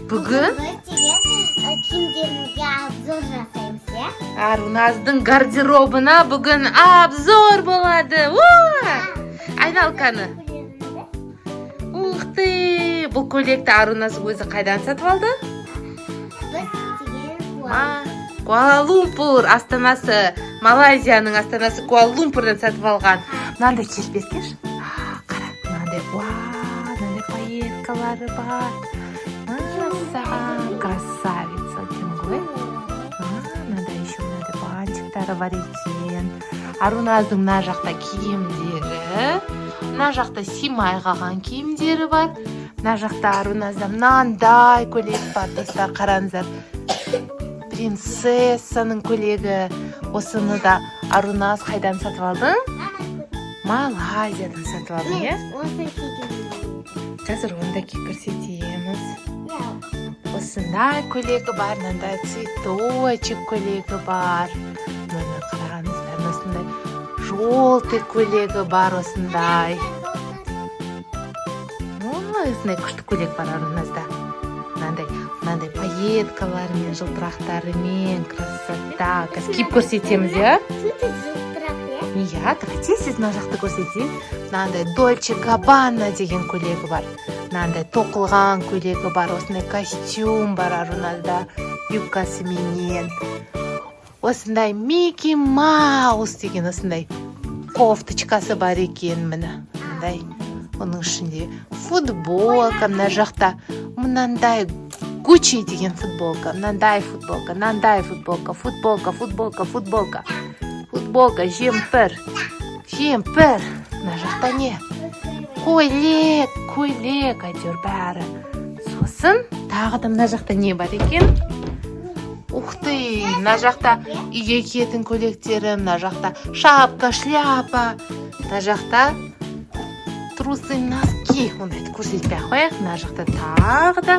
Бүгін киімдерімізге обзор жасаймыз, иә? Аруназдың гардеробына бүгін обзор болады. Айналканы. Ух ты! Бұл көйлекті Аруназ өзі қайдан сатып алды? Куала-Лумпур астанасы, Малайзияның астанасы Куала-Лумпурдан сатып алған. Мынандай кеш. Қара, мынандай, мынандай пайеткалары бар. Саған красавица екен ғой. Мынандай еще мынандай бантиктары бар екен. Аруназдың мына жақта киімдері, мына жақта симай қалған киімдері бар. Мына жақта Аруназда мынандай көйлек бар, достар, қараңыздар. Принцессаның көйлегі. Осыны да Аруназ қайдан сатып алдың? Малайзиядан сатып алдың, иә? Қазір оны да көрсетеміз. Осындай көйлегі бар, мынандай цветочек көйлегі бар. Мына қараңыздар, осындай желтый көйлегі бар, осындай. Осындай күшті көйлек бар Аруназда. Мынандай пайеткаларымен, жылтырақтарымен, красота. Қазір киіп көрсетеміз, иә? Иә, давайте сіз мына жақты көрсетейін. Мынандай Дольче Габбана деген көйлегі бар. Мынандай тоқылған көйлегі бар. Осындай костюм бар Аруназда, юбкасыменен. Осындай Микки Маус деген осындай кофточкасы бар екен, міне. Мынандай. Оның ішінде футболка, мына жақта мынандай Гуччи деген футболка, мынандай футболка, жемпір, мына жақта не? Көйлек, әйтеуір бәрі. Сосын тағы да мына жақта не бар екен? Ух ты, мына жақта үйге киетін көйлектері, мына жақта шапка, шляпа, мына жақта трусы, носки. Ондайды көрсетпей қояйық. Мына жақта тағы да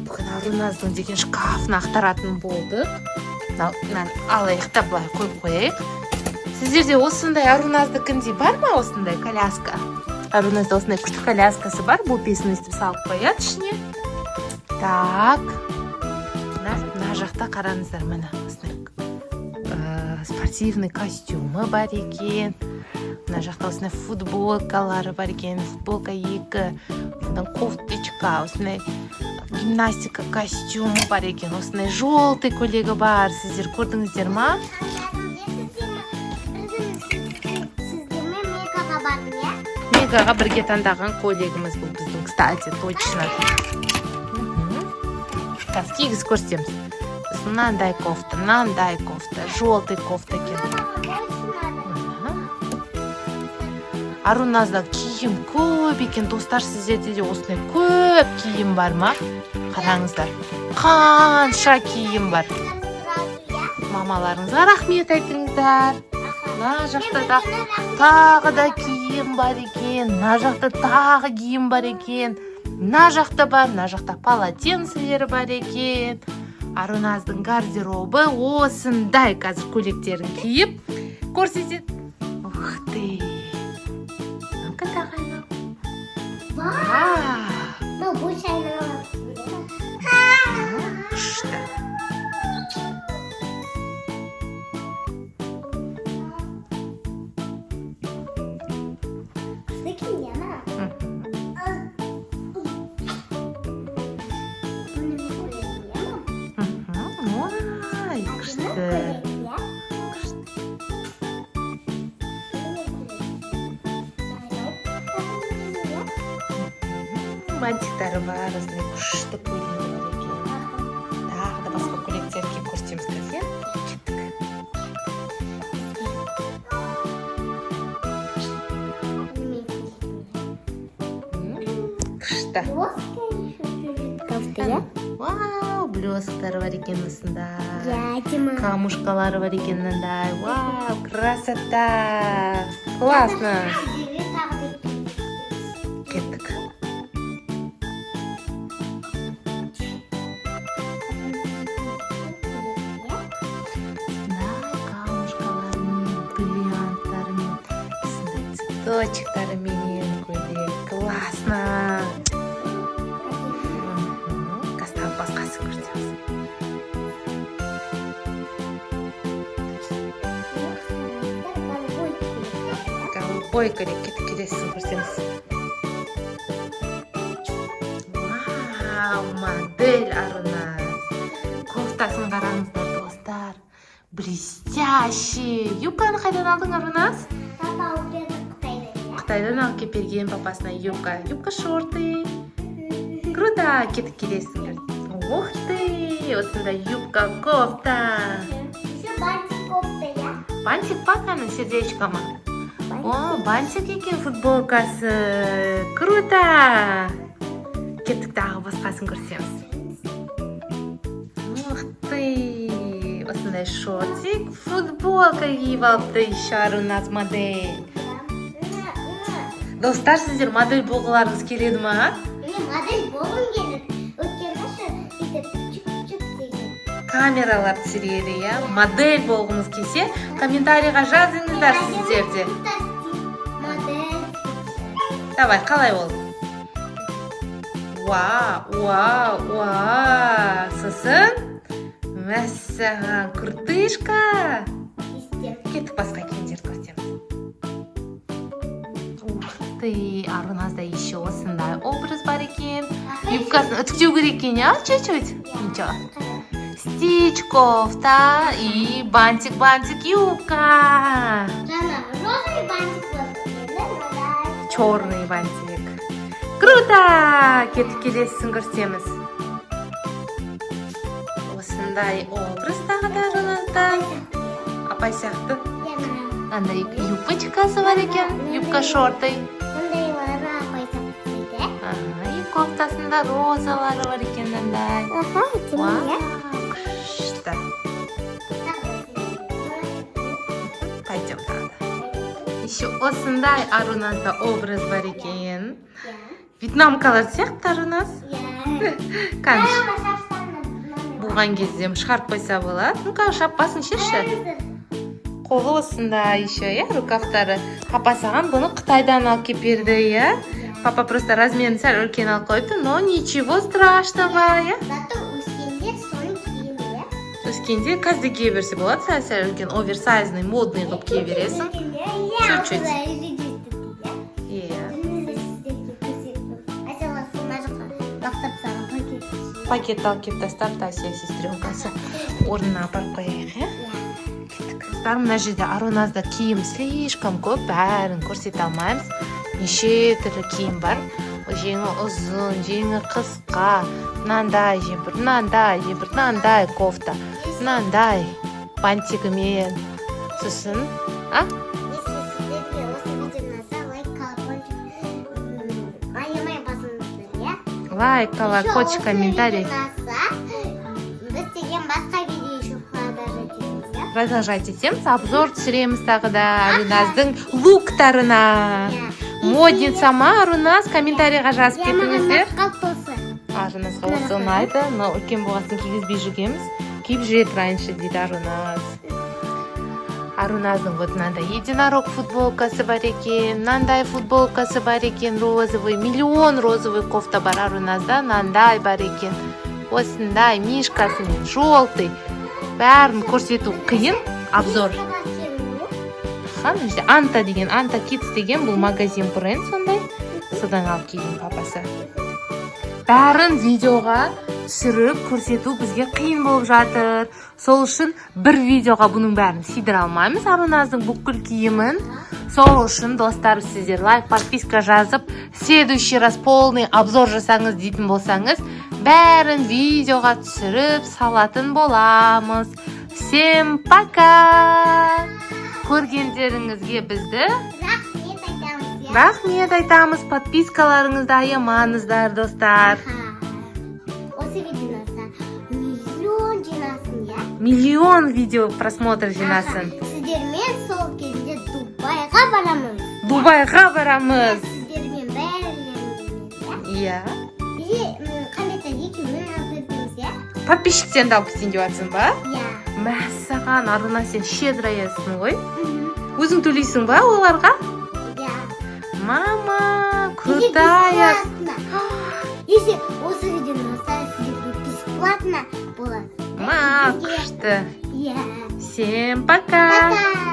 бүгін Аруназдың деген шкафын ақтаратын болдық. Алайық та былай қойып қояйық. Сіздерде осындай Аруназдыкіндей бар ма, осындай коляска? Аруназда осындай күшті коляскасы бар. Бұл песін естіп салып қояды ішіне. Так. Мына жақта қараңыздар, мына осындай спортивный костюмы бар екен. Мына жақта осындай футболкалары бар екен. Футболка 2, кофточка, осындай гимнастика костюмы бар екен. Осындай желтый көйлегі бар. Сіздер көрдіңіздер ма? Мегаға бірге таңдаған көйлегіміз бұл біздің, кстати, точно. Қазір кигіз көрсетеміз. Мынандай кофта, желтый кофта екен. Аруназда киім көп екен, достар, сіздерде де осындай көп киім бар ма? Қараңыздар, қанша киім бар. Мамаларыңызға рахмет айтыңыздар. Мына жақта да тағы да киім бар екен, мына жақта тағы киім бар екен. Мына жақта бар, мына жақта полотенцелері бар екен. Аруназдың гардеробы осындай қазір көйлектерін киіп көрсетеді. Ух ты! Ну-ка тағайын. Ну, больше айналып. Күшті. Бантиктары бар, осындай күшті көйлегі бар екен. Тағы да басқа көйлектерге көрсетеміз қазір. Күшті. Вау, блесктары бар екен осында. Камушкалары бар екен мынандай. Вау, красота! Классно! Кеттік. Цветочкарыменен көйлек. Классно! қой керек, кетіп келесің көрсеңіз. Вау, модель Арунас. Кофтасын қараңыздар, достар. Блестящий. Юбканы қайдан алдың, Арунас? Папа алып Қытайдан. Қытайдан алып келіп берген папасына юбка. Юбка шорты. Круто, кетіп келесіңдер. Ух ты, осындай юбка, кофта. Еще бантик кофта, я. Бантик папаның сердечко ма? О, бантик екен футболкасы. Круто. Кеттік тағы басқасын көрсеміз. Ух ты, осындай шортик, футболка киіп алыпты еще у нас модель. Достар, сіздер модель болғыларыңыз келеді ма? Мен модель болғым келеді. Өткенде бүйтіп чүк-чүк деген. Камералар түсіреді, я? Модель болғыңыз келсе, комментарийға жазыңыздар сіздерде. Модель. Давай, қалай ол? Вау. Сосын? Мәссаған, күртышка. Кеттік басқа киімдерді көрсеміз. Ух ты, Аруназда еще осындай образ бар екен. Юбкасын үтіктеу керек екен, я? Чуть-чуть. Ничего. Стич, кофта и бантик, юбка. Жаңа розовый бантик болды. Черный бантик. Круто! Кетіп келесің көрсеміз. Осындай образ тағы да Аруназда. Апай сияқты. Андай юбочкасы бар екен, юбка шорты. Мындай бары апайсақ дейді. И кофтасында розалары бар екен андай. Вау, күшті. Пойдем тағы. Еще осындай Аруназда образ бар екен. Вьетнамкалар сияқты Аруназ. Қаныш. Болған кезде шығарып қойса болады. Ну-ка, шаппасын шешші. Қолы осында еще, я, рукавтары. Папа саған бұны Қытайдан алып келіп берді, я. Папа просто размерін сәл үлкен алып қойды, но ничего страшного, я. Зато өскенде соны киімі, я. Өскенде қазды кие берсе болады, сәл үлкен, оверсайзный, модный қылып кие бересің. Чуть-чуть. Пакет алып келіп тастап, Тася сестренкасы орнына апарып қояйық, я. Кеттік. Мына жерде Аруназда киім слишком көп, бәрін көрсете алмаймыз. Неше түрлі киім бар. Жеңі ұзын, жеңі қысқа, мынандай жемпір, мынандай кофта, мынандай бантигімен. Сосын, а? Лайк, колокольчик, комментарий. Біз деген басқа видео еще Продолжайте тем, обзор түсіреміз тағы да Аруназдың луктарына. Модница ма Аруназ, комментарийға жазып кетіңіздер. Аруназға осы ұнайды, но үлкен болғасын кигізбей жүргенбіз. Киіп жүреді раньше дейді Аруназ. Аруназдың вот мынандай единорог футболкасы бар екен, мынандай футболкасы бар екен, розовый, миллион розовый кофта бар Аруназда, мынандай бар екен. Осындай мишкасымен, желтый. Бәрін көрсету қиын, обзор. Анта деген, Анта Kids деген бұл магазин бренд сондай. Содан алып келген папасы. Бәрін видеоға түсіріп көрсету бізге қиын болып жатыр. Сол үшін бір видеоға бұның бәрін сидіре алмаймыз Аруназдың бүкіл киімін. Сол үшін достар, сіздер лайк, подписка жазып, следующий раз полный обзор жасаңыз дейтін болсаңыз, бәрін видеоға түсіріп салатын боламыз. Всем пока! Көргендеріңізге бізді рахмет айтамыз. Подпискаларыңызды аямаңыздар, достар. Осы видеода миллион жинасын, я? Миллион видео просмотр жинасын. Сіздермен сол кезде Дубайға барамыз. Дубайға барамыз. Сіздермен бәрінен, Иә. Биде қандайда екеуін алып өтеміз, я? Подписчиктен де алып кетейін деп жатсың ба? Я. Мәссаған, Аруна, сен щедраясың ғой. Өзің төлейсің ба оларға? Я. Мама, крутая. Если осы видеоны сіздерге бесплатно болады. Күшті. Я. Всем пока. Пока.